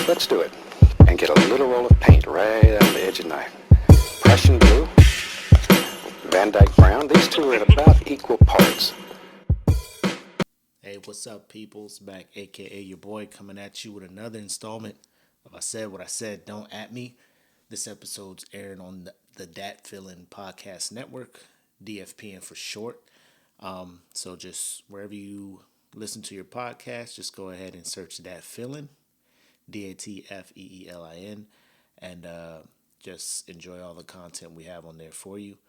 Let's do it. And get a little roll of paint right on the edge of the knife. Prussian blue, Van Dyke brown. These two are at about equal parts. Hey, what's up, peoples? Back, aka your boy, coming at you with another installment of I Said What I Said, Don't At Me. This episode's airing on the Dat Feelin' Podcast Network, DFPN for short. So just wherever you listen to your podcast, just go ahead and search Dat Feelin', DATFEELIN, and just enjoy all the content we have on there for you.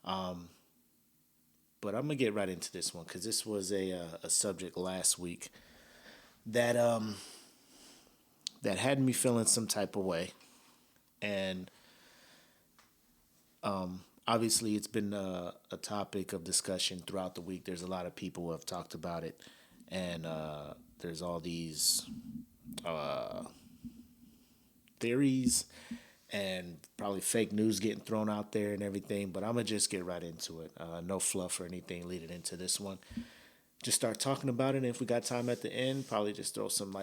But I'm gonna get right into this one because this was a subject last week that that had me feeling some type of way, and obviously it's been a topic of discussion throughout the week. There's a lot of people who have talked about it, and there's all these theories and probably fake news getting thrown out there and everything. But I'm gonna just get right into it. No fluff or anything leading into this one. Just start talking about it. And if we got time at the end, probably just throw some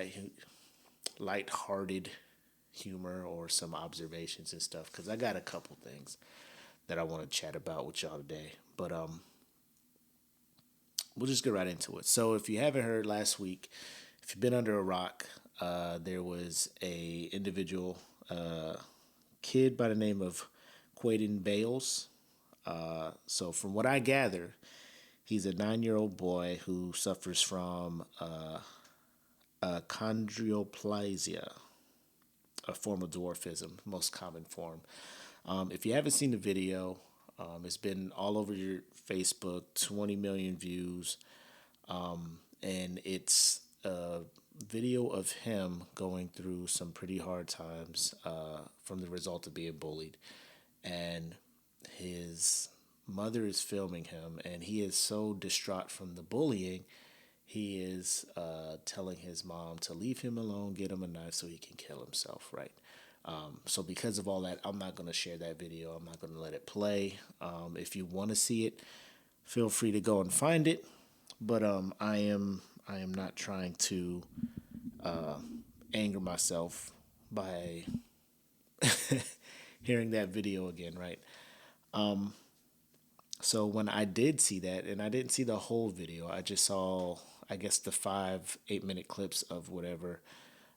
light-hearted humor or some observations and stuff. Because I got a couple things that I want to chat about with y'all today. But we'll just get right into it. So if you haven't heard last week, if you've been under a rock, there was a individual kid by the name of Quaden Bayles. So from what I gather, he's a 9-year-old boy who suffers from chondroplasia, a form of dwarfism, most common form. If you haven't seen the video, it's been all over your Facebook, 20 million views, and it's a video of him going through some pretty hard times from the result of being bullied. And his mother is filming him, and he is so distraught from the bullying, he is telling his mom to leave him alone, get him a knife so he can kill himself, right? So because of all that, I'm not going to share that video. I'm not going to let it play. If you want to see it, feel free to go and find it. But I am not trying to anger myself by hearing that video again, right? So when I did see that, and I didn't see the whole video, I just saw, I guess, the 8-minute clips of whatever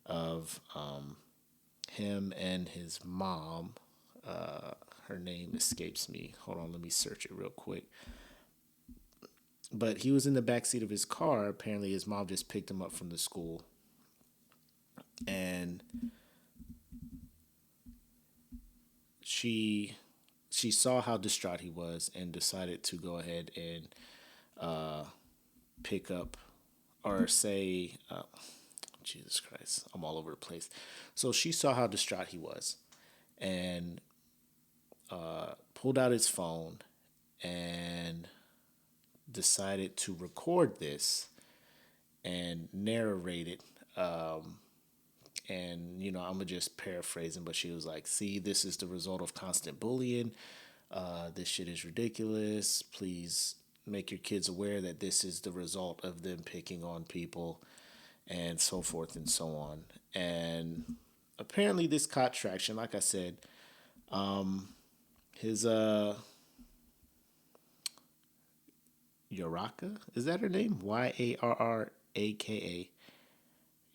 of him and his mom. Her name escapes me. Hold on, let me search it real quick. But he was in the backseat of his car. Apparently his mom just picked him up from the school. And she saw how distraught he was and decided to go ahead and pick up or say, Jesus Christ, I'm all over the place. So she saw how distraught he was and pulled out his phone and decided to record this and narrate it. And, I'm going to just paraphrase him, but she was like, see, this is the result of constant bullying. This shit is ridiculous. Please make your kids aware that this is the result of them picking on people and so forth and so on. And apparently this caught traction. Like I said, his Yaraka, is that her name?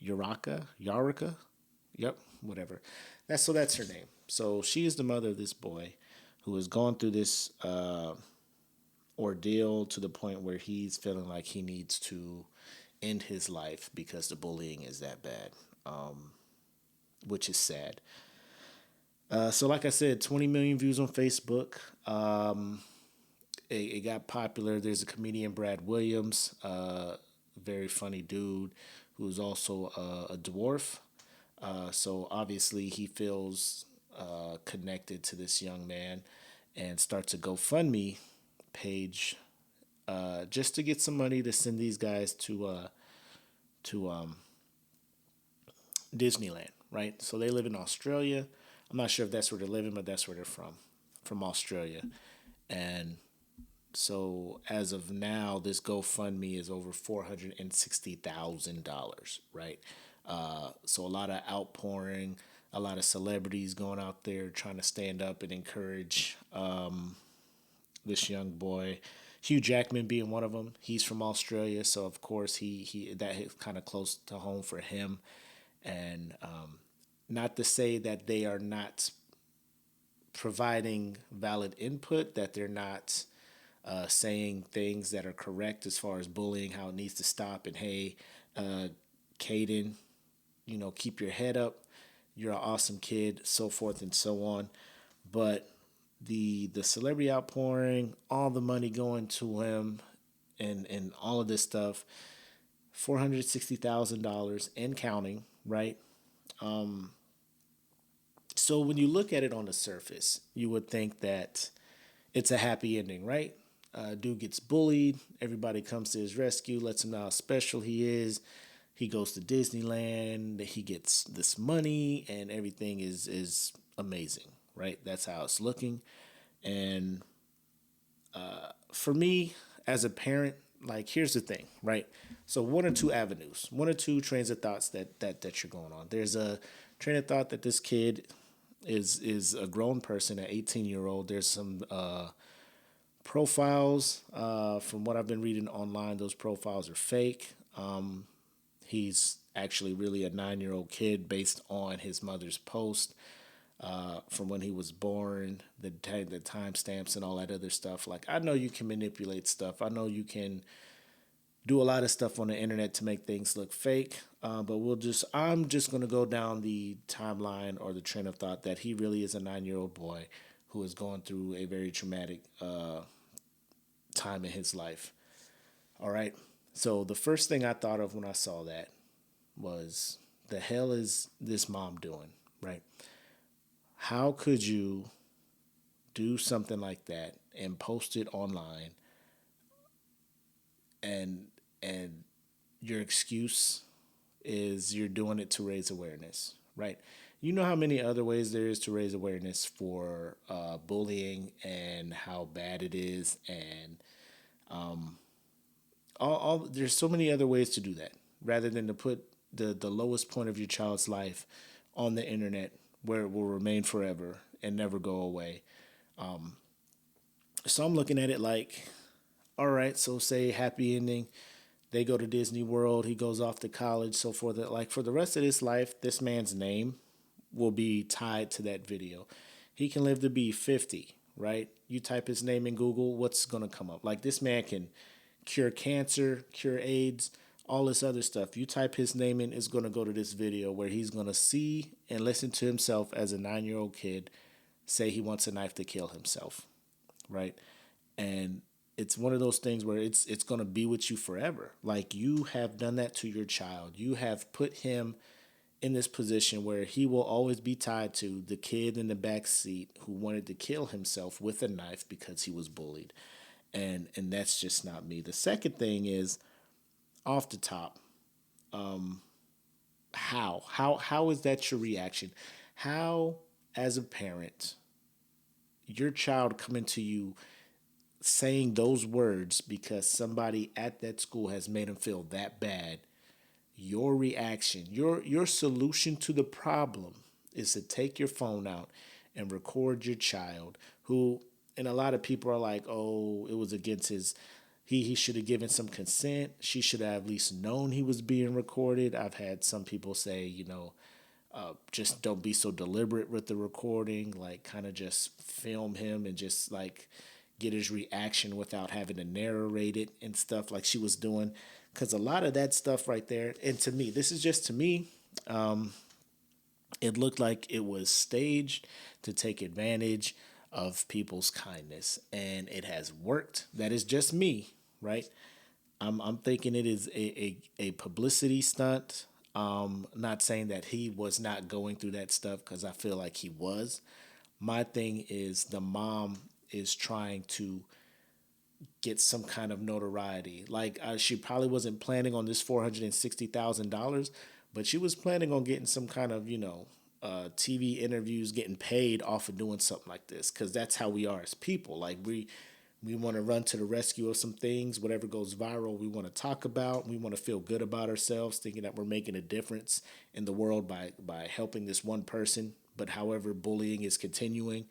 Yarraka? Yarika? Yep, whatever. That's her name. So she is the mother of this boy who has gone through this ordeal to the point where he's feeling like he needs to end his life because the bullying is that bad, which is sad. So like I said, 20 million views on Facebook. It got popular. There's a comedian, Brad Williams, very funny dude, who's also a dwarf. So obviously he feels connected to this young man and starts a GoFundMe page just to get some money to send these guys to Disneyland, right? So they live in Australia. I'm not sure if that's where they're living, but that's where they're from Australia. And so as of now, this GoFundMe is over $460,000, right? So a lot of outpouring, a lot of celebrities going out there trying to stand up and encourage this young boy. Hugh Jackman being one of them. He's from Australia, so of course he that hit kind of close to home for him. And not to say that they are not providing valid input, that they're not saying things that are correct as far as bullying, how it needs to stop, and hey, Kaden, keep your head up. You're an awesome kid, so forth and so on. But the celebrity outpouring, all the money going to him, and all of this stuff, $460,000 and counting, right? So when you look at it on the surface, you would think that it's a happy ending, right? Dude gets bullied. Everybody comes to his rescue, lets him know how special he is. He goes to Disneyland. He gets this money, and everything is amazing, right? That's how it's looking. And for me, as a parent, like here's the thing, right? So one or two avenues, one or two trains of thoughts that you're going on. There's a train of thought that this kid is a grown person, an 18-year-old. There's some profiles from what I've been reading online. Those profiles are fake. He's actually really a 9-year-old kid based on his mother's post from when he was born, the timestamps and all that other stuff. Like, I know you can manipulate stuff. I know you can do a lot of stuff on the internet to make things look fake. But I'm just going to go down the timeline or the train of thought that he really is a 9-year-old boy who is going through a very traumatic time in his life. All right. So the first thing I thought of when I saw that was, the hell is this mom doing, right? How could you do something like that and post it online, and your excuse is you're doing it to raise awareness, right? You know how many other ways there is to raise awareness for bullying and how bad it is, and all there's so many other ways to do that rather than to put the lowest point of your child's life on the internet where it will remain forever and never go away. So I'm looking at it like, all right, so say happy ending. They go to Disney World. He goes off to college, so forth. Like for the rest of his life, this man's name will be tied to that video. He can live to be 50, right? You type his name in Google, what's going to come up? Like, this man can cure cancer, cure AIDS, all this other stuff. You type his name in, it's going to go to this video where he's going to see and listen to himself as a 9-year-old kid say he wants a knife to kill himself, right? And it's one of those things where it's going to be with you forever. Like, you have done that to your child. You have put him in this position where he will always be tied to the kid in the back seat who wanted to kill himself with a knife because he was bullied. And that's just not me. The second thing is, off the top, how is that your reaction? How, as a parent, your child coming to you saying those words because somebody at that school has made him feel that bad, your reaction, your solution to the problem is to take your phone out and record your child, who, and a lot of people are like, oh, it was against his, he should have given some consent. She should have at least known he was being recorded. I've had some people say, just don't be so deliberate with the recording, like kind of just film him and just like get his reaction without having to narrate it and stuff like she was doing. Because a lot of that stuff right there, and to me, this is just to me, it looked like it was staged to take advantage of people's kindness, and it has worked. That is just me, right? I'm thinking it is a publicity stunt. Not saying that he was not going through that stuff, because I feel like he was. My thing is, the mom is trying to get some kind of notoriety. Like, she probably wasn't planning on this $460,000, but she was planning on getting some kind of, TV interviews, getting paid off of doing something like this, because that's how we are as people. Like, We want to run to the rescue of some things. Whatever goes viral, we want to talk about. We want to feel good about ourselves, thinking that we're making a difference in the world by helping this one person. But however, bullying is continuing.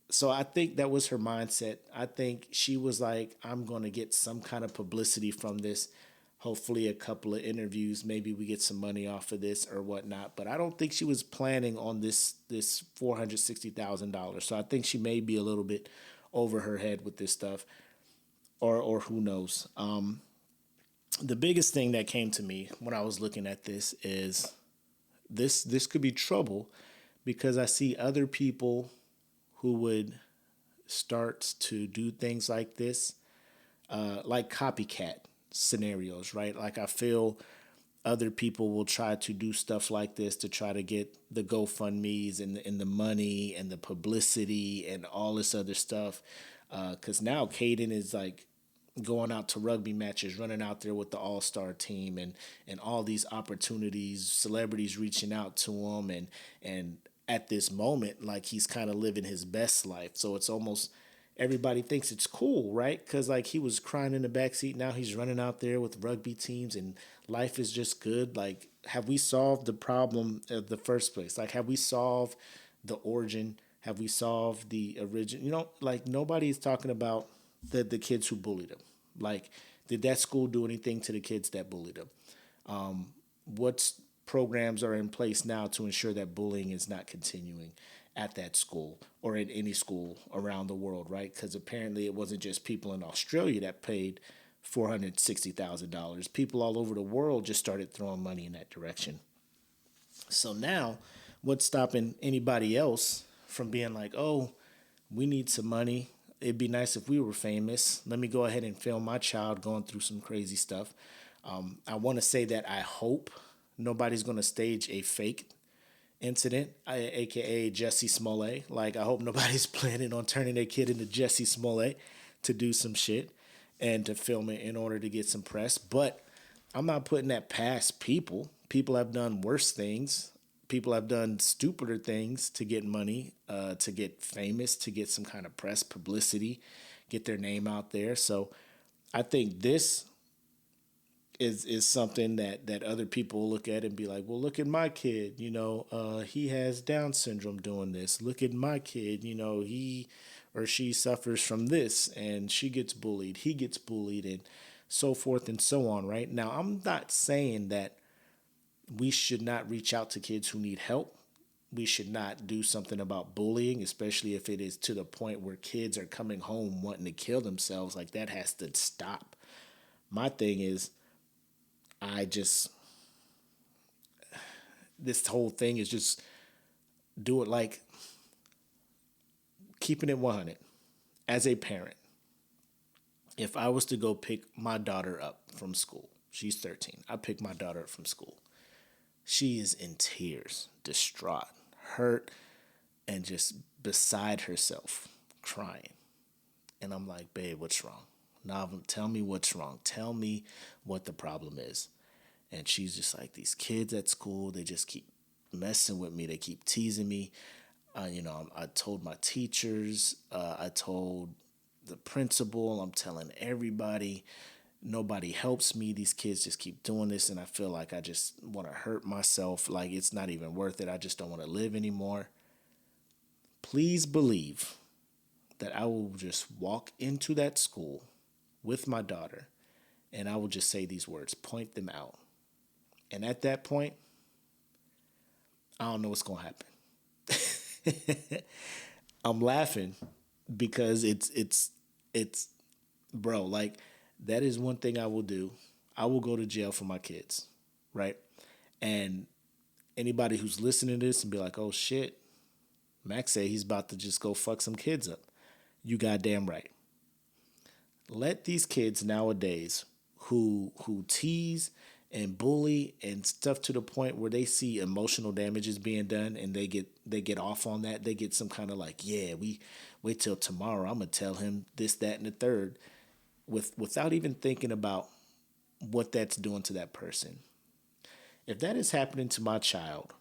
So I think that was her mindset. I think she was like, I'm going to get some kind of publicity from this. Hopefully a couple of interviews. Maybe we get some money off of this or whatnot. But I don't think she was planning on this $460,000. So I think she may be a little bit over her head with this stuff. Or who knows. The biggest thing that came to me when I was looking at this is this could be trouble, because I see other people who would start to do things like this, like copycat scenarios, right? Like I feel other people will try to do stuff like this to try to get the GoFundMe's and the money and the publicity and all this other stuff. Because now Kaden is like going out to rugby matches, running out there with the all-star team, and all these opportunities, celebrities reaching out to him, and at this moment, like he's kind of living his best life. So it's almost, everybody thinks it's cool, right? Because like he was crying in the backseat, now he's running out there with rugby teams, and life is just good. Like, have we solved the problem of the first place? Like, have we solved the origin? Have we solved the origin? You know, like nobody's talking about the kids who bullied him. Like, did that school do anything to the kids that bullied him? What's programs are in place now to ensure that bullying is not continuing at that school or in any school around the world, right? Because apparently it wasn't just people in Australia that paid $460,000. People all over the world just started throwing money in that direction. So now, what's stopping anybody else from being like, oh, we need some money. It'd be nice if we were famous. Let me go ahead and film my child going through some crazy stuff. I want to say that I hope nobody's going to stage a fake incident, aka Jesse Smollett. Like, I hope nobody's planning on turning their kid into Jesse Smollett to do some shit and to film it in order to get some press. But I'm not putting that past people. People have done worse things. People have done stupider things to get money, to get famous, to get some kind of press publicity, get their name out there. So I think this is something that other people look at and be like, well, look at my kid, he has Down syndrome doing this. Look at my kid, he or she suffers from this and she gets bullied, he gets bullied, and so forth and so on, right? Now, I'm not saying that we should not reach out to kids who need help. We should not do something about bullying, especially if it is to the point where kids are coming home wanting to kill themselves. Like, that has to stop. My thing is, this whole thing is just do it like keeping it 100. As a parent, if I was to go pick my daughter up from school, she's 13. I pick my daughter up from school. She is in tears, distraught, hurt, and just beside herself, crying. And I'm like, babe, what's wrong? Now, tell me what's wrong. Tell me what the problem is. And she's just like, these kids at school, they just keep messing with me. They keep teasing me. I told my teachers. I told the principal. I'm telling everybody. Nobody helps me. These kids just keep doing this, and I feel like I just want to hurt myself. Like, it's not even worth it. I just don't want to live anymore. Please believe that I will just walk into that school with my daughter, and I will just say these words, point them out. And at that point, I don't know what's going to happen. I'm laughing because it's bro, like, that is one thing I will do. I will go to jail for my kids, right? And anybody who's listening to this and be like, oh shit, Max say he's about to just go fuck some kids up. You goddamn right. Let these kids nowadays who tease and bully and stuff to the point where they see emotional damages being done and they get off on that. They get some kind of like, yeah, we wait till tomorrow. I'm gonna tell him this, that, and the third, without even thinking about what that's doing to that person. If that is happening to my child,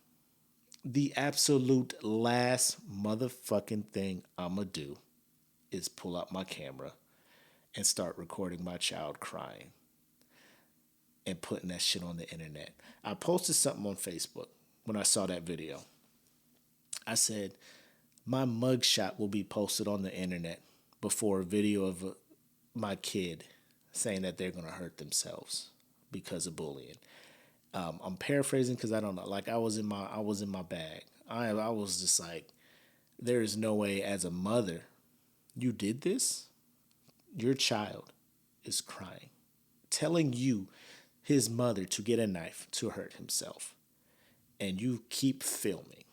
the absolute last motherfucking thing I'm gonna do is pull out my camera and start recording my child crying and putting that shit on the internet. I posted something on Facebook when I saw that video. I said, my mugshot will be posted on the internet before a video of my kid saying that they're going to hurt themselves because of bullying. I'm paraphrasing because I don't know. Like I was in my bag. I was just like, there is no way as a mother you did this. Your child is crying, telling you, his mother, to get a knife to hurt himself. And you keep filming.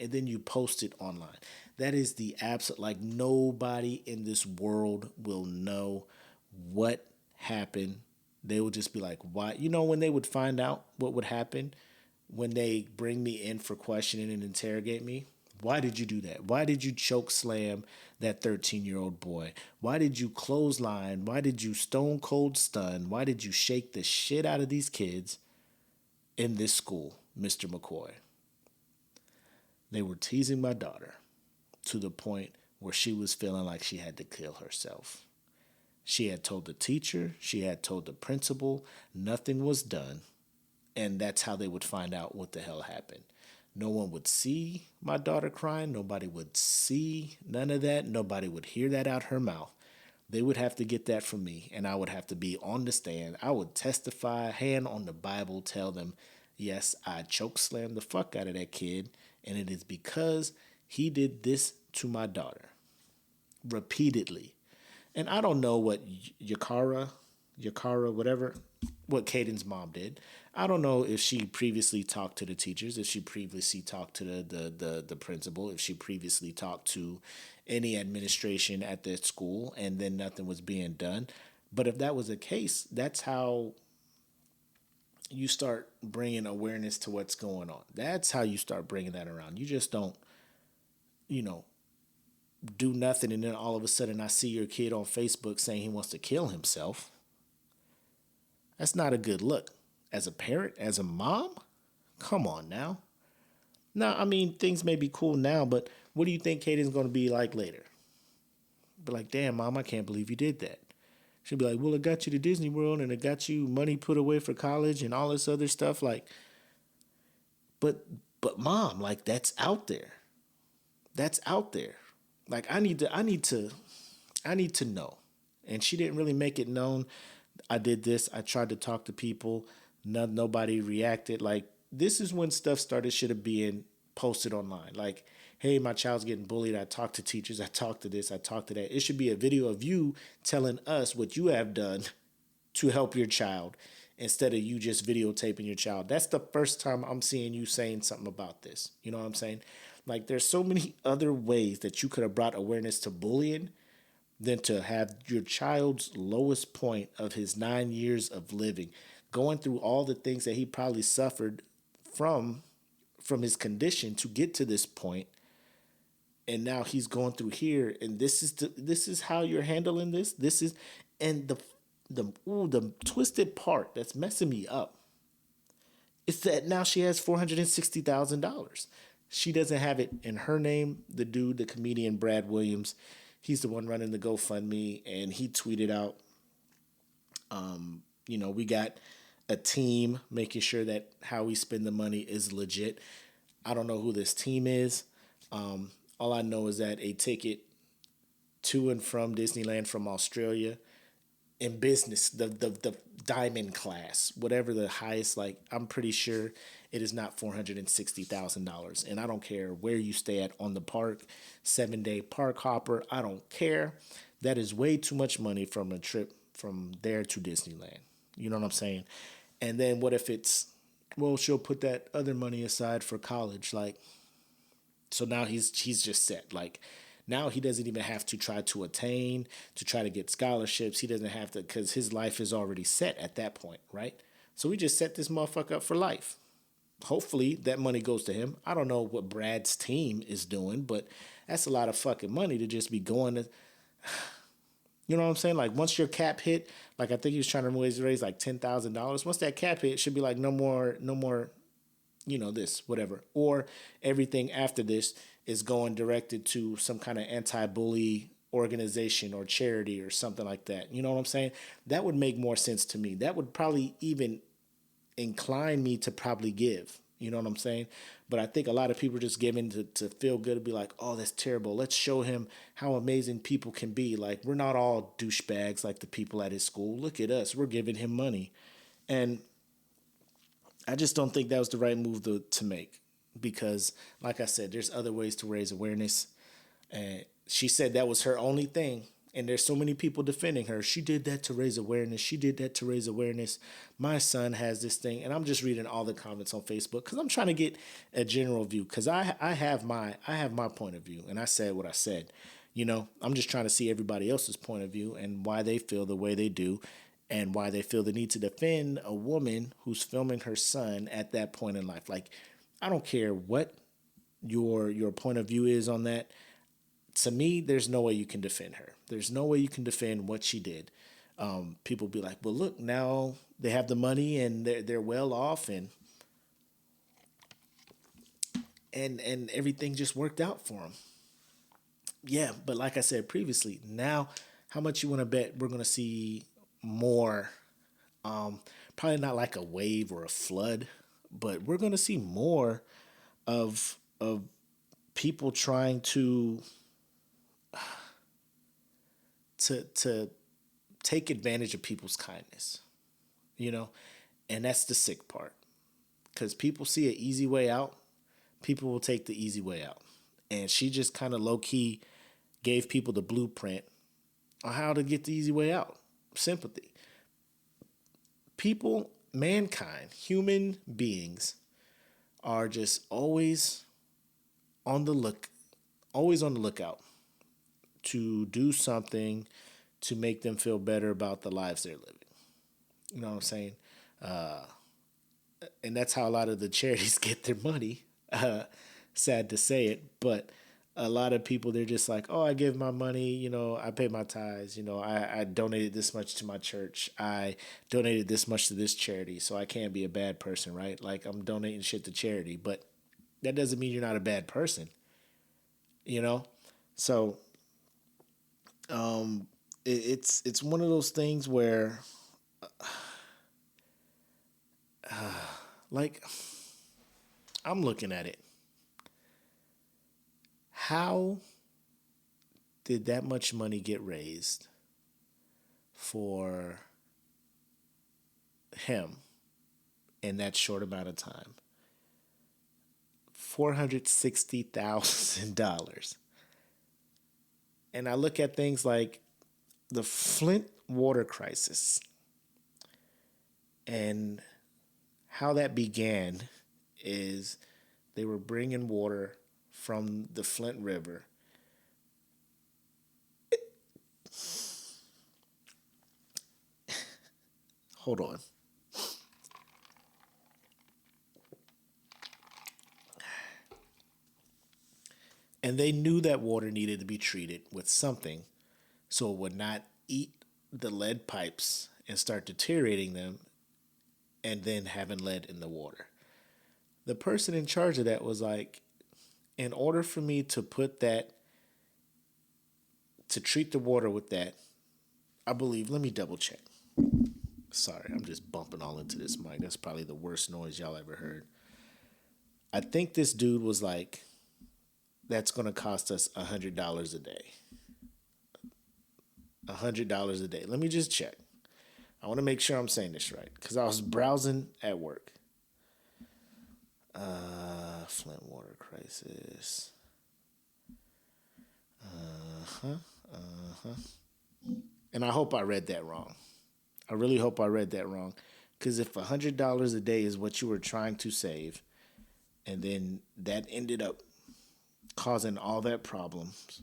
And then you post it online. That is the absolute, like nobody in this world will know what happened. They will just be like, why? You know, when they would find out what would happen when they bring me in for questioning and interrogate me, why did you do that? Why did you choke slam that 13-year-old boy? Why did you clothesline? Why did you stone cold stun? Why did you shake the shit out of these kids in this school, Mr. McCoy? They were teasing my daughter to the point where she was feeling like she had to kill herself. She had told the teacher, she had told the principal, nothing was done, and that's how they would find out what the hell happened. No one would see my daughter crying. Nobody would see none of that. Nobody would hear that out her mouth. They would have to get that from me, and I would have to be on the stand. I would testify, hand on the Bible, tell them, yes, I chokeslammed the fuck out of that kid, and it is because he did this to my daughter repeatedly. And I don't know what Yakara, whatever, what Caden's mom did. I don't know if she previously talked to the teachers, if she previously talked to the principal, if she previously talked to any administration at that school, and then nothing was being done. But if that was the case, that's how you start bringing awareness to what's going on. That's how you start bringing that around. You just don't, do nothing, and then all of a sudden I see your kid on Facebook saying he wants to kill himself. That's not a good look. As a parent, as a mom, come on now. Now, I mean, things may be cool now, but what do you think Caden's going to be like later? Be like, damn, Mom, I can't believe you did that. She'll be like, well, it got you to Disney World, and it got you money put away for college and all this other stuff. Like, but Mom, like, that's out there. That's out there. Like, I need to know. And she didn't really make it known. I did this. I tried to talk to people. Nobody reacted. Like, this is when stuff should have been posted online. Like, hey, my child's getting bullied. I talked to teachers. I talked to this. I talked to that. It should be a video of you telling us what you have done to help your child instead of you just videotaping your child. That's the first time I'm seeing you saying something about this. You know what I'm saying? Like, there's so many other ways that you could have brought awareness to bullying than to have your child's lowest point of his 9 years of living, going through all the things that he probably suffered from his condition to get to this point, and now he's going through here, and this is how you're handling this. This is, and the twisted part that's messing me up is that now she has $460,000. She doesn't have it in her name. The dude, the comedian Brad Williams, he's the one running the GoFundMe, and he tweeted out, we got a team making sure that how we spend the money is legit. I don't know who this team is. All I know is that a ticket to and from Disneyland from Australia in business, the diamond class, whatever the highest, like, I'm pretty sure it is not $460,000. And I don't care where you stay at on the park, 7-day park hopper. I don't care. That is way too much money from a trip from there to Disneyland. You know what I'm saying? And then what if it's, well, she'll put that other money aside for college. Like, so now he's just set. Like, now he doesn't even have to try to attain, to try to get scholarships. He doesn't have to, because his life is already set at that point, right? So we just set this motherfucker up for life. Hopefully that money goes to him. I don't know what Brad's team is doing, but that's a lot of fucking money to just be going to, you know what I'm saying? Like, once your cap hit, like, I think he was trying to raise like $10,000. Once that cap hit, it should be like no more, this, whatever. Or everything after this is going directed to some kind of anti-bully organization or charity or something like that. You know what I'm saying? That would make more sense to me. That would probably even incline me to probably give. You know what I'm saying? But I think a lot of people are just giving to feel good, to be like, oh, that's terrible. Let's show him how amazing people can be. Like, we're not all douchebags like the people at his school. Look at us. We're giving him money. And I just don't think that was the right move to make, because, like I said, there's other ways to raise awareness. And she said that was her only thing. And there's so many people defending her. She did that to raise awareness. She did that to raise awareness. My son has this thing. And I'm just reading all the comments on Facebook because I'm trying to get a general view, because I have my point of view. And I said what I said. I'm just trying to see everybody else's point of view and why they feel the way they do, and why they feel the need to defend a woman who's filming her son at that point in life. Like, I don't care what your point of view is on that. To me, there's no way you can defend her. There's no way you can defend what she did. People be like, well, look, now they have the money and they're well off, and everything just worked out for them. Yeah, but like I said previously, now how much you want to bet we're going to see more? Probably not like a wave or a flood, but we're going to see more of people trying to take advantage of people's kindness, and that's the sick part, because people see an easy way out. People will take the easy way out, and she just kind of low key gave people the blueprint on how to get the easy way out. Sympathy. People, mankind, human beings are just always on the lookout to do something to make them feel better about the lives they're living. You know what I'm saying? And that's how a lot of the charities get their money. Sad to say it, but a lot of people, they're just like, oh, I give my money, I pay my tithes, I donated this much to my church, I donated this much to this charity, so I can't be a bad person, right? Like, I'm donating shit to charity, but that doesn't mean you're not a bad person, So, it's one of those things where, like, I'm looking at it. How did that much money get raised for him in that short amount of time? $460,000. And I look at things like the Flint water crisis and how that began is they were bringing water from the Flint River. Hold on. And they knew that water needed to be treated with something so it would not eat the lead pipes and start deteriorating them and then having lead in the water. The person in charge of that was like, in order for me to treat the water with that, I believe, let me double check. Sorry, I'm just bumping all into this mic. That's probably the worst noise y'all ever heard. I think this dude was like, that's going to cost us $100 a day. $100 a day. Let me just check. I want to make sure I'm saying this right, because I was browsing at work. Flint water crisis. And I hope I read that wrong. I really hope I read that wrong. Because if $100 a day is what you were trying to save, and then that ended up causing all that problems.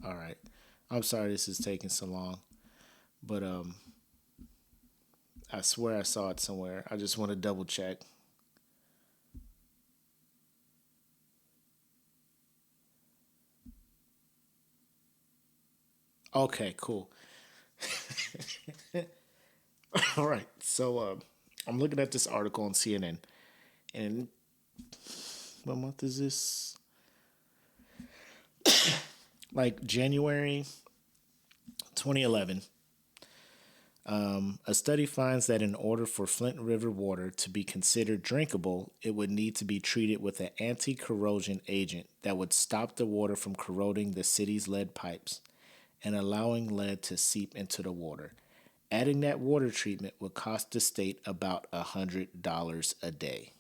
All right. I'm sorry this is taking so long, but I swear I saw it somewhere. I just want to double check. Okay, cool. All right. So I'm looking at this article on CNN, and what month is this? Like January 2011. A study finds that in order for Flint River water to be considered drinkable, it would need to be treated with an anti corrosion agent that would stop the water from corroding the city's lead pipes and allowing lead to seep into the water. Adding that water treatment would cost the state about $100 a day.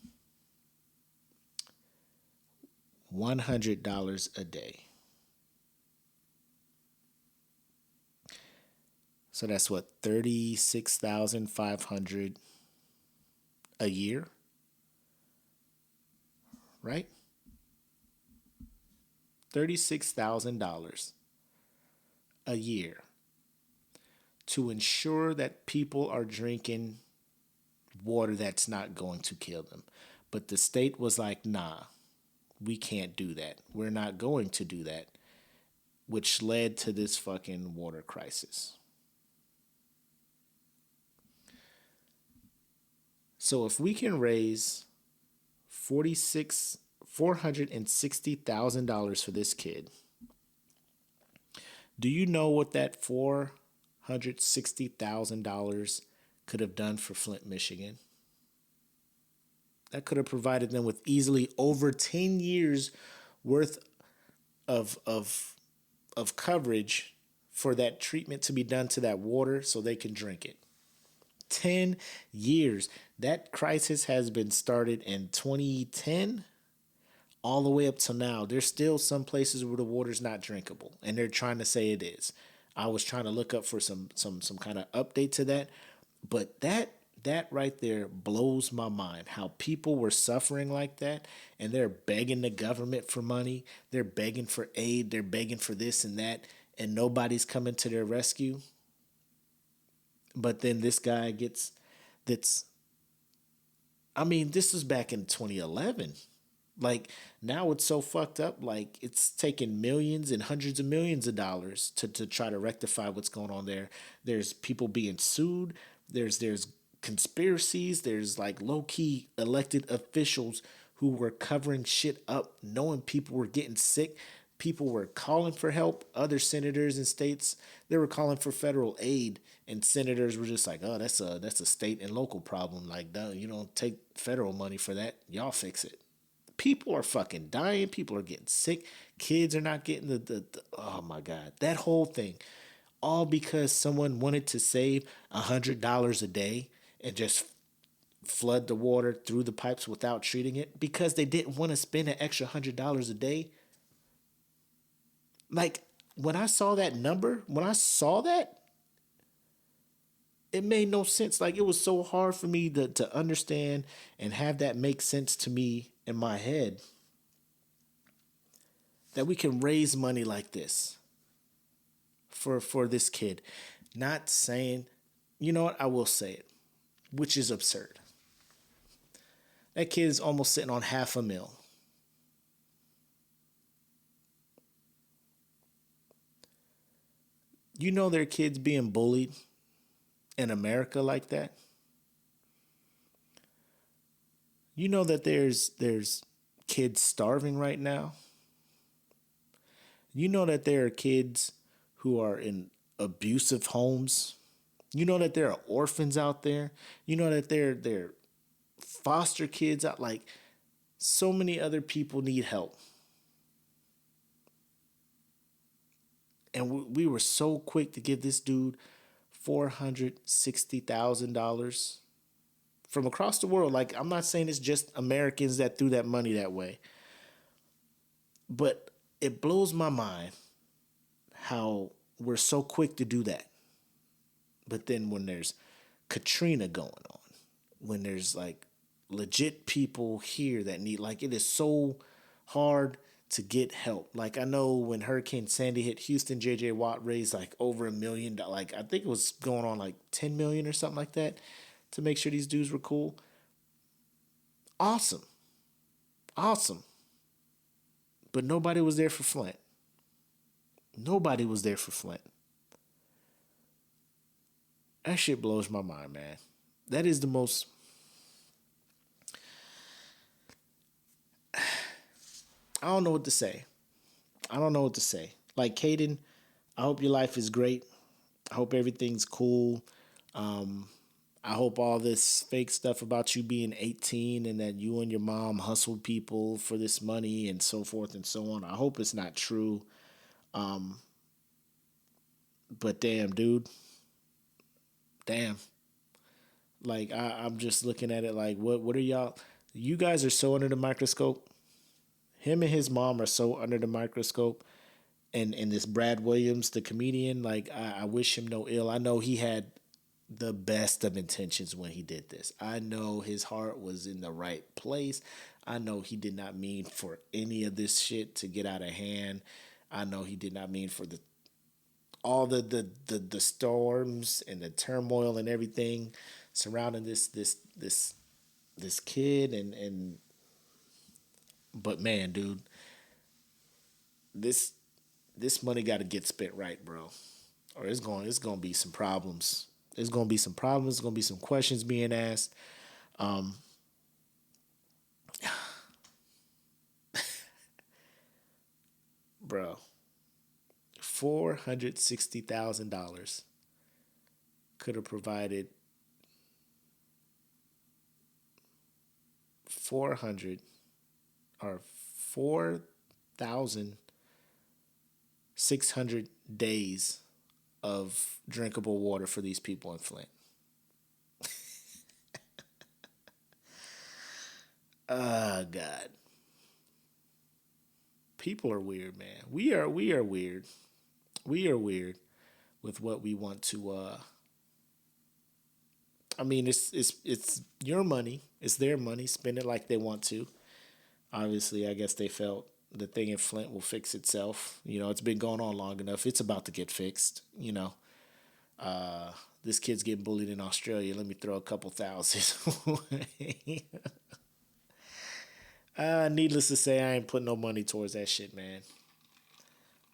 $100 a day. So that's what, 36,500 a year, right? $36,000 a year to ensure that people are drinking water that's not going to kill them. But the state was like, nah, we can't do that. We're not going to do that, which led to this fucking water crisis. So if we can raise $460,000 for this kid, do you know what that $460,000 could have done for Flint, Michigan? That could have provided them with easily over 10 years worth of coverage for that treatment to be done to that water so they can drink it. 10 years. That crisis has been started in 2010 all the way up till now. There's still some places where the water's not drinkable, and they're trying to say it is. I was trying to look up for some kind of update to that, but that right there blows my mind. How people were suffering like that, and they're begging the government for money, they're begging for aid, they're begging for this and that, and nobody's coming to their rescue. But then this guy this was back in 2011. Like, now it's so fucked up. Like, it's taken millions and hundreds of millions of dollars to try to rectify what's going on there. There's people being sued. There's conspiracies. There's like low key elected officials who were covering shit up, knowing people were getting sick. People were calling for help. Other senators in states, they were calling for federal aid, and senators were just like, "Oh, that's a state and local problem. Like, you don't take federal money for that. Y'all fix it." People are fucking dying. People are getting sick. Kids are not getting the oh my God. That whole thing. All because someone wanted to save $100 a day and just flood the water through the pipes without treating it because they didn't want to spend an extra $100 a day. Like, when I saw that number, it made no sense. Like, it was so hard for me to understand and have that make sense to me in my head that we can raise money like this for this kid. Not saying, you know what, I will say it, which is absurd. That kid is almost sitting on $500,000. You know there are kids being bullied in America like that? You know that there's kids starving right now? You know that there are kids who are in abusive homes? You know that there are orphans out there? You know that there are foster kids out, like, so many other people need help. And we were so quick to give this dude $460,000 from across the world. Like, I'm not saying it's just Americans that threw that money that way, but it blows my mind how we're so quick to do that. But then when there's Katrina going on, when there's like legit people here that need, like, it is so hard to get help. Like I know when Hurricane Sandy hit Houston, JJ Watt raised like over $1 million. Like I think it was going on like 10 million or something like that to make sure these dudes were cool. Awesome. Awesome. But nobody was there for Flint. Nobody was there for Flint. That shit blows my mind, man. That is the most... I don't know what to say. I don't know what to say. Like, Kaden, I hope your life is great. I hope everything's cool. I hope all this fake stuff about you being 18 and that you and your mom hustled people for this money and so forth and so on. I hope it's not true. But damn, dude. Damn. Like, I'm just looking at it like, what are y'all... You guys are so under the microscope. Him and his mom are so under the microscope. And this Brad Williams, the comedian, like, I wish him no ill. I know he had the best of intentions when he did this. I know his heart was in the right place. I know he did not mean for any of this shit to get out of hand. I know he did not mean for all the storms and the turmoil and everything surrounding this kid and but man, dude, this money got to get spent right, bro, or it's going to be some problems. There's going to be some problems. There's going to be some questions being asked. Bro, $460,000 could have provided 4,600 days of drinkable water for these people in Flint. Oh, God. People are weird, man. We are weird. We are weird with what we want to I mean, it's your money. It's their money. Spend it like they want to. Obviously, I guess they felt the thing in Flint will fix itself. You know, it's been going on long enough. It's about to get fixed, you know. This kid's getting bullied in Australia. Let me throw a couple thousand away. Needless to say, I ain't putting no money towards that shit, man.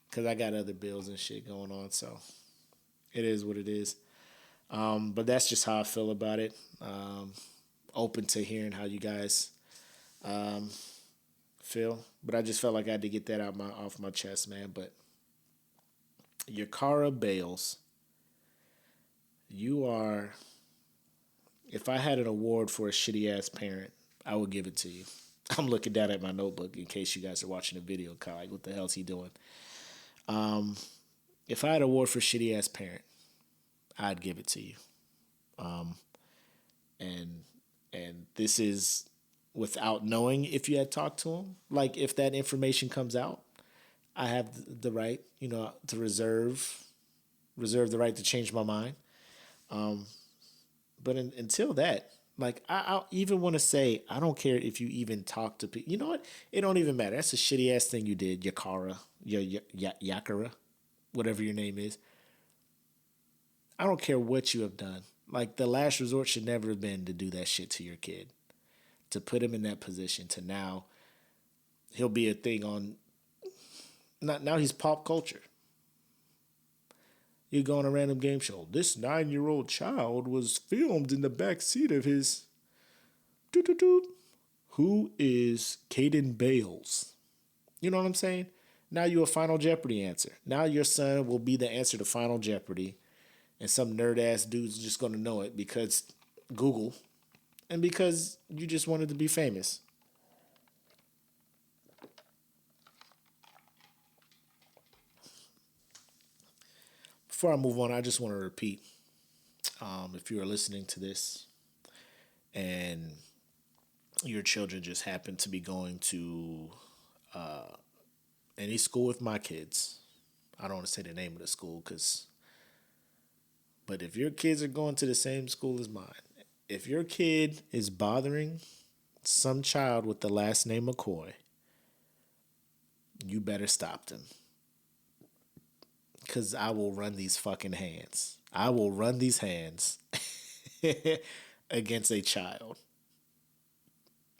Because I got other bills and shit going on, so it is what it is. But that's just how I feel about it. Open to hearing how you guys feel. But I just felt like I had to get that off my chest, man. But Kaden Bails, you are... If I had an award for a shitty-ass parent, I would give it to you. I'm looking down at my notebook in case you guys are watching the video. Like, what the hell is he doing? If I had an award for shitty-ass parent, I'd give it to you. And this is without knowing if you had talked to him. Like, if that information comes out, I have the right, you know, to reserve the right to change my mind. But until that, like, I even want to say, I don't care if you even talk to people. You know what? It don't even matter. That's a shitty ass thing you did, Yakara, Yakara, whatever your name is. I don't care what you have done. Like, the last resort should never have been to do that shit to your kid. To put him in that position to now, he'll be a thing on, now he's pop culture. You go on a random game show. This 9-year-old child was filmed in the back seat of his... Who is Kaden Bails? You know what I'm saying? Now you're a Final Jeopardy answer. Now your son will be the answer to Final Jeopardy. And some nerd-ass dude's just going to know it because Google. And because you just wanted to be famous. Before I move on, I just want to repeat, if you are listening to this and your children just happen to be going to any school with my kids, I don't want to say the name of the school, but if your kids are going to the same school as mine, if your kid is bothering some child with the last name McCoy, You better stop them. Because I will run these fucking hands. I will run these hands against a child.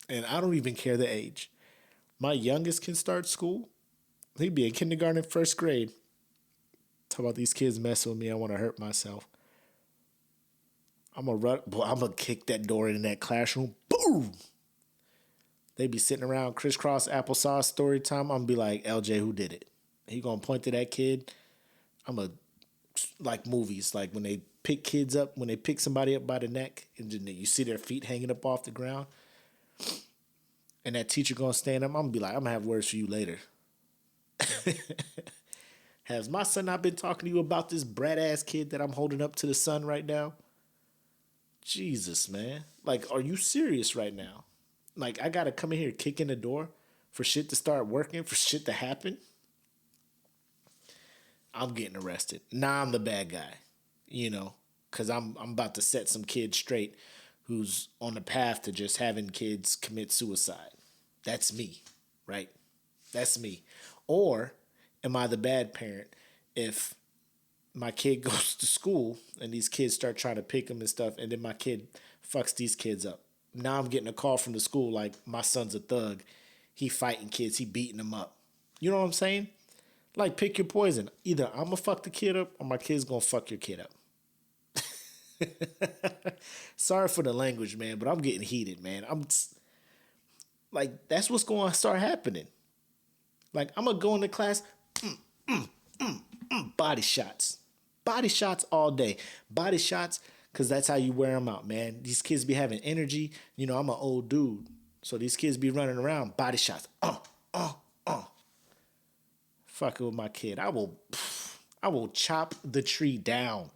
And I don't even care the age. My youngest can start school. He'd be in kindergarten, first grade. Talk about these kids messing with me. I want to hurt myself. I'm gonna kick that door in that classroom. Boom! They be sitting around crisscross applesauce story time. I'm gonna be like, LJ, who did it? He gonna point to that kid. Like movies, like when they pick kids up, when they pick somebody up by the neck, and then you see their feet hanging up off the ground, and that teacher gonna stand up. I'm gonna be like, I'm gonna have words for you later. Has my son not been talking to you about this brat ass kid that I'm holding up to the sun right now? Jesus, man. Like, are you serious right now? Like, I gotta come in here kicking the door for shit to start working, for shit to happen? I'm getting arrested. Nah, I'm the bad guy, because I'm about to set some kid straight who's on the path to just having kids commit suicide. That's me, right? That's me. Or am I the bad parent if my kid goes to school and these kids start trying to pick him and stuff, and then my kid fucks these kids up? Now I'm getting a call from the school like, my son's a thug. He fighting kids. He beating them up. You know what I'm saying? Like, pick your poison. Either I'm going to fuck the kid up or my kid's going to fuck your kid up. Sorry for the language, man, but I'm getting heated, man. Like, that's what's going to start happening. Like, I'm going to go into class, body shots. Body shots all day. Body shots, because that's how you wear them out, man. These kids be having energy. I'm an old dude. So these kids be running around, body shots. Fucking with my kid. I will chop the tree down.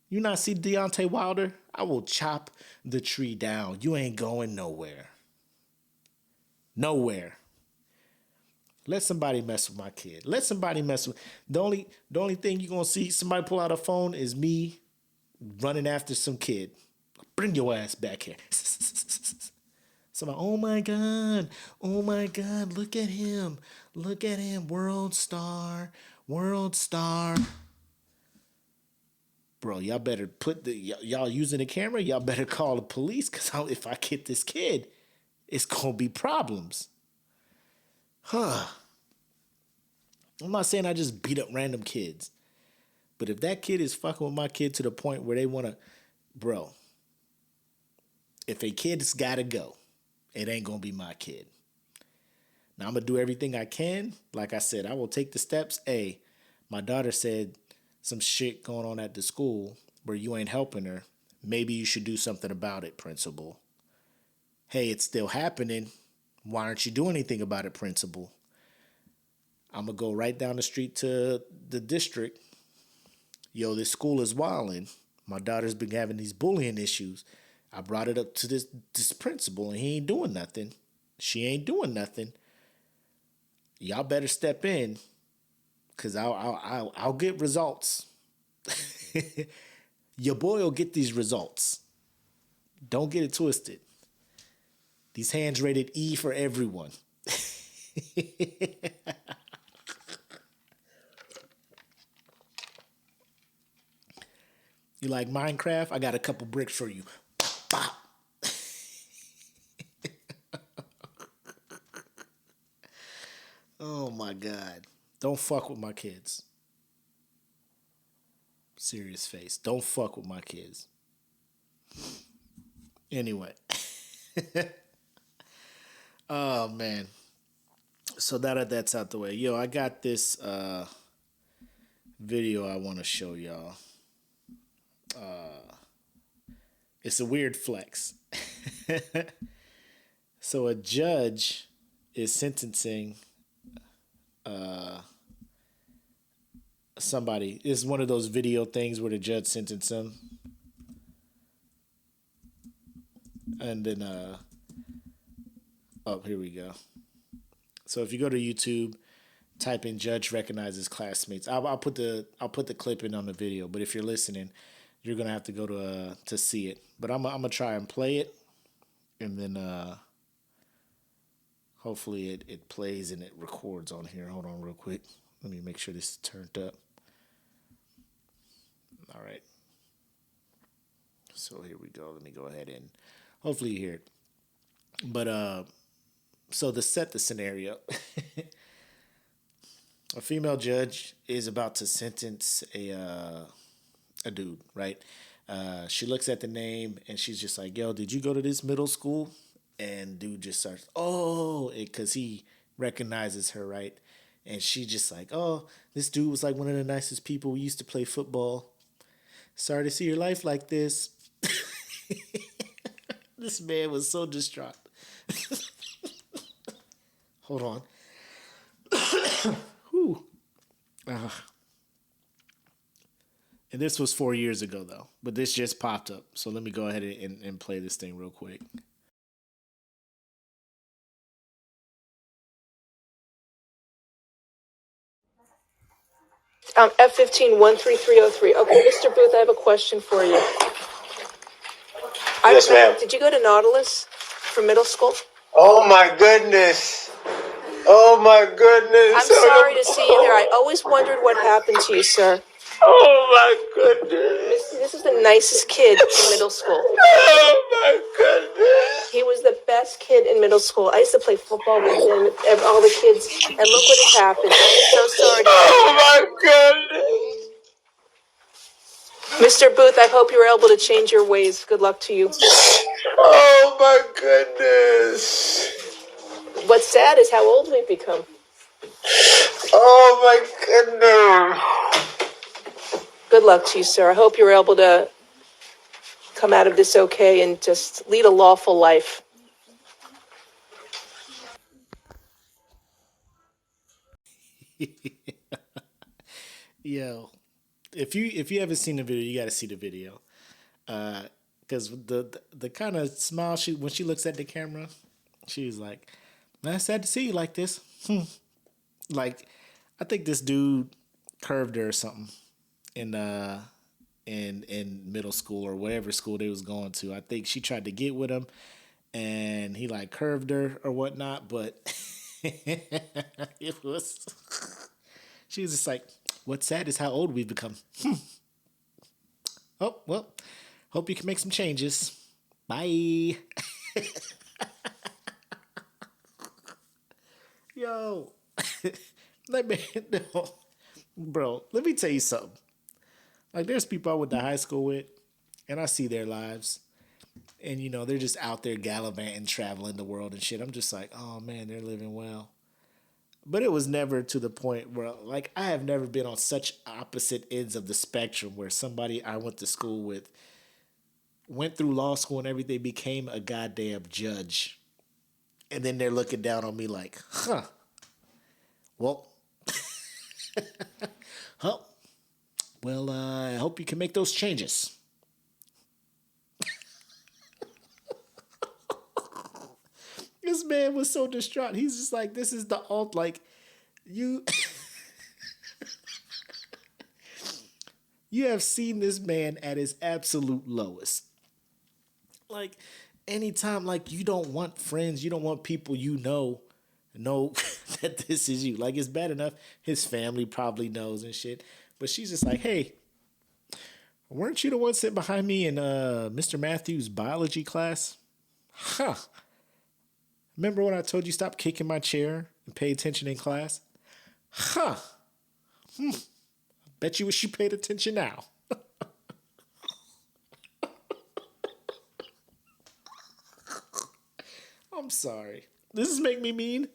You not see Deontay Wilder? I will chop the tree down. You ain't going nowhere. Nowhere. Let somebody mess with my kid. Let somebody mess with... The only thing you're going to see somebody pull out a phone is me running after some kid. Bring your ass back here. Somebody, oh my God, look at him, world star. Bro, y'all better y'all using the camera, y'all better call the police, because if I get this kid, it's going to be problems. I'm not saying I just beat up random kids, but if that kid is fucking with my kid to the point where they want to, bro, if a kid's got to go, it ain't going to be my kid. Now, I'm going to do everything I can. Like I said, I will take the steps. Hey, my daughter said some shit going on at the school where you ain't helping her. Maybe you should do something about it, principal. Hey, it's still happening. Why aren't you doing anything about it, principal? I'm going to go right down the street to the district. Yo, this school is wilding. My daughter's been having these bullying issues. I brought it up to this principal, and he ain't doing nothing. She ain't doing nothing. Y'all better step in, because I'll get results. Your boy will get these results. Don't get it twisted. These hands rated E for everyone. You like Minecraft? I got a couple bricks for you. Bop. Oh my God. Don't fuck with my kids. Serious face. Don't fuck with my kids. Anyway. Oh man. So that's out the way. Yo, I got this video I want to show y'all. It's a weird flex. So a judge is sentencing somebody. It's one of those video things where the judge sentenced them. And then here we go. So if you go to YouTube, type in "judge recognizes classmates." I'll put the clip in on the video. But if you're listening, you're gonna have to go to see it. But I'm gonna try and play it, and then hold Hopefully it plays and it records on here. Hold on real quick. Let me make sure this is turned up. All right. So here we go. Let me go ahead and hopefully you hear it. But so to set the scenario, a female judge is about to sentence a dude, right? She looks at the name and she's just like, "Yo, did you go to this middle school?" And dude just starts, "Oh," because he recognizes her, right? And she just like, "Oh, this dude was like one of the nicest people. We used to play football. Sorry to see your life like this." This man was so distraught. Hold on. Whew. And this was 4 years ago, though. But this just popped up. So let me go ahead and play this thing real quick. F15-13303. Okay, Mr. Booth, I have a question for you. Yes, ma'am. Did you go to Nautilus for middle school? Oh my goodness. Oh my goodness. I'm sorry to see you there. I always wondered what happened to you, sir. Oh my goodness. This is the nicest kid in middle school. Oh my goodness. He was the best kid in middle school. I used to play football with him and all the kids, and look what has happened. I'm so sorry. Oh my goodness. Mr. Booth, I hope you're able to change your ways. Good luck to you. Oh my goodness. What's sad is how old we've become. Oh my goodness. Good luck to you, sir. I hope you're able to come out of this okay and just lead a lawful life. Yo, if you haven't seen the video, you got to see the video. Because the kind of smile when she looks at the camera, she's like, "Man, sad to see you like this." Like, I think this dude curved her or something in middle school or whatever school they was going to. I think she tried to get with him, and he like curved her or whatnot. But it was. She was just like, "What's sad is how old we've become." Oh, well, hope you can make some changes. Bye. Yo, no. Bro, let me tell you something. Like, there's people I went to high school with, and I see their lives. And, you know, they're just out there gallivanting, traveling the world and shit. I'm just like, oh, man, they're living well. But it was never to the point where, like, I have never been on such opposite ends of the spectrum where somebody I went to school with went through law school and everything, became a goddamn judge. And then they're looking down on me like, huh. Well, I hope you can make those changes. This man was so distraught. He's just like, this is the alt, like, you you have seen this man at his absolute lowest. Like, anytime, like, you don't want friends, you don't want people you know that this is you. Like, it's bad enough his family probably knows and shit. But she's just like, hey, weren't you the one sitting behind me in Mr. Matthews' biology class? Huh. Remember when I told you stop kicking my chair and pay attention in class? Huh. Bet you wish you paid attention now. I'm sorry. This is make me mean.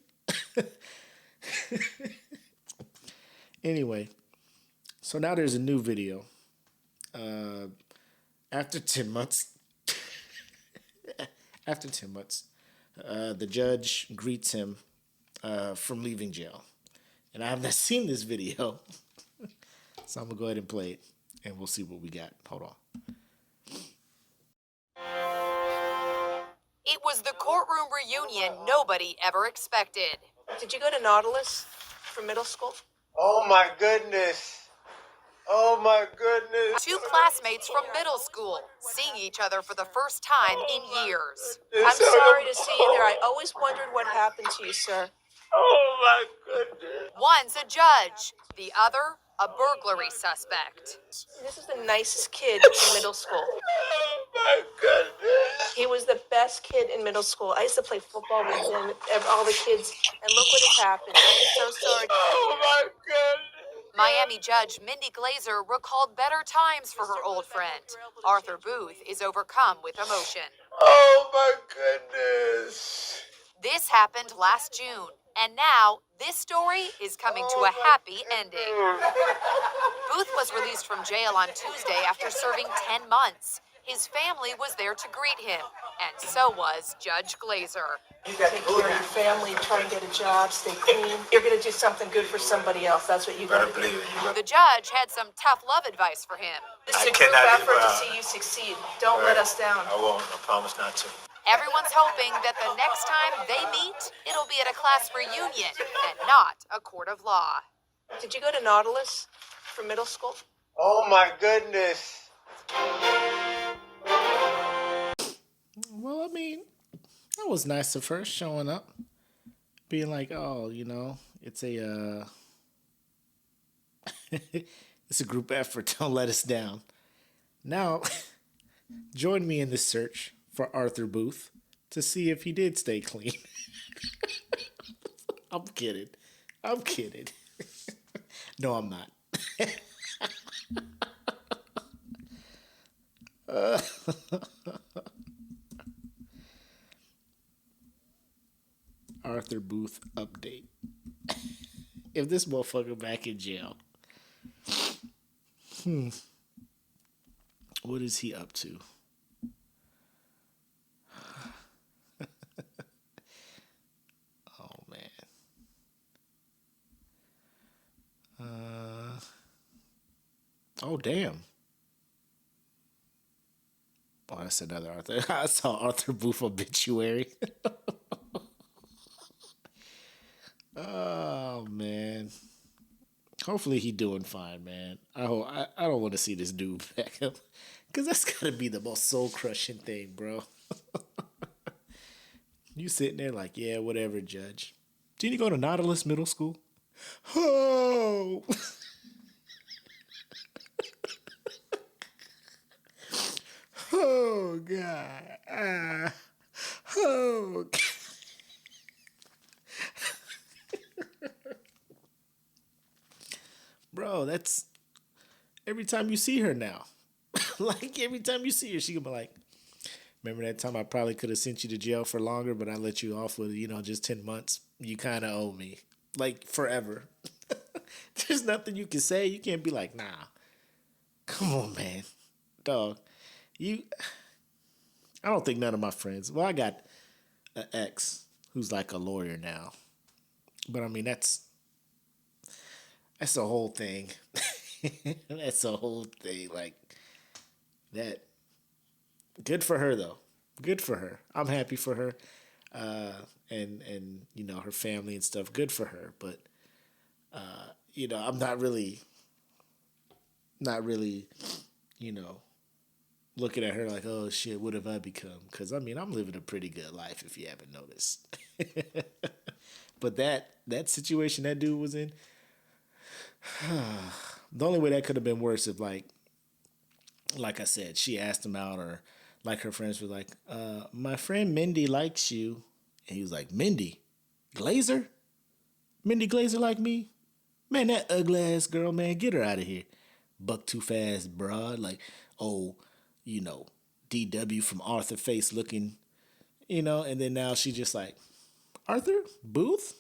Anyway, so now there's a new video. After 10 months, the judge greets him from leaving jail. And I have not seen this video. So I'm going to go ahead and play it. And we'll see what we got. Hold on. It was the courtroom reunion nobody ever expected. Did you go to Nautilus for middle school? Oh my goodness. Oh my goodness. Two classmates from middle school seeing each other for the first time in years. I'm sorry to see you there. I always wondered what happened to you, sir. Oh my goodness. One's a judge, the other a burglary suspect. This is the nicest kid in middle school. Oh my goodness. He was the best kid in middle school. I used to play football with him, all the kids, and look what has happened. I'm so sorry. Oh my goodness. Miami judge Mindy Glazer recalled better times for her old friend. Arthur Booth is overcome with emotion. Oh my goodness. This happened last June, and now this story is coming to a happy ending. Booth was released from jail on Tuesday after serving 10 months. His family was there to greet him, and so was Judge Glazer. You got to take care of your family, try and get a job, stay clean. You're going to do something good for somebody else. That's what you got to do. The judge had some tough love advice for him. It's a group effort to see you succeed. Don't let us down. I won't. I promise not to. Everyone's hoping that the next time they meet, it'll be at a class reunion and not a court of law. Did you go to Nautilus for middle school? Oh my goodness. Well, I mean, that was nice of her showing up, being like, "Oh, you know, it's a it's a group effort. Don't let us down." Now, join me in the search for Arthur Booth to see if he did stay clean. I'm kidding. No, I'm not. Arthur Booth update. If this motherfucker back in jail, what is he up to? Oh man. Oh damn. Oh, that's another Arthur. I saw Arthur Booth obituary. Oh man. Hopefully he doing fine, man. I don't want to see this dude back up, cause that's gotta be the most soul crushing thing, bro. You sitting there like, yeah, whatever, Judge. Didn't you go to Nautilus Middle School? Oh. Oh God. Oh God. Bro, that's every time you see her now. Like every time you see her, she gonna be like, remember that time I probably could have sent you to jail for longer, but I let you off with, just 10 months. You kind of owe me. Like forever. There's nothing you can say. You can't be like, nah. Come on, man. Dog. I don't think none of my friends. Well, I got an ex who's like a lawyer now. But I mean, that's the whole thing. That's the whole thing. Like that. Good for her though. Good for her. I'm happy for her. And her family and stuff. Good for her. But I'm not really, looking at her like, oh shit, what have I become? Because I mean, I'm living a pretty good life if you haven't noticed. But that situation that dude was in, the only way that could have been worse if like I said, she asked him out, or like her friends were like, my friend Mindy likes you. And he was like, Mindy Glazer? Mindy Glazer like me? Man, that ugly ass girl, man, get her out of here. Buck too fast, broad. Like, oh, DW from Arthur Face looking, and then now she just like, Arthur Booth?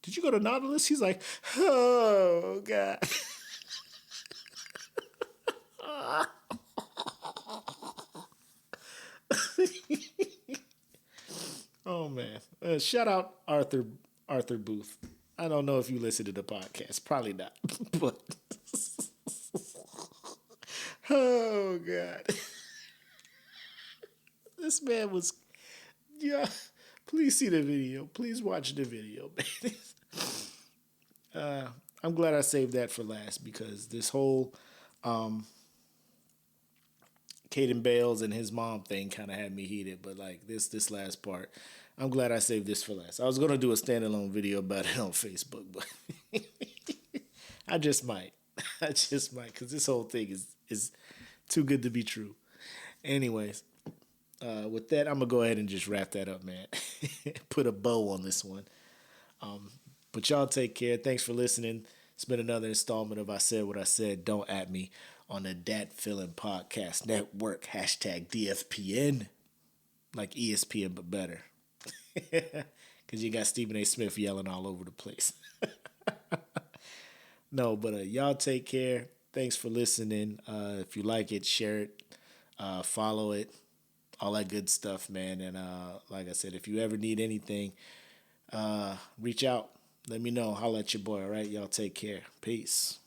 Did you go to Nautilus? He's like, oh, God. Oh, man. Shout out Arthur Booth. I don't know if you listen to the podcast. Probably not. But, oh, God. This man was, please see the video. Please watch the video, man. I'm glad I saved that for last because this whole Kaden Bails and his mom thing kind of had me heated. But like this last part, I'm glad I saved this for last. I was gonna do a standalone video about it on Facebook, but I just might. I just might because this whole thing is too good to be true. Anyways, with that, I'm gonna go ahead and just wrap that up, man. Put a bow on this one. But y'all take care. Thanks for listening. It's been another installment of I Said What I Said. Don't at me on the Dat Feeling Podcast Network. Hashtag DFPN. Like ESPN, but better. Because you got Stephen A. Smith yelling all over the place. No, but y'all take care. Thanks for listening. If you like it, share it. Follow it. All that good stuff, man. And like I said, if you ever need anything, reach out. Let me know. Holla at your boy, all right? Y'all take care. Peace.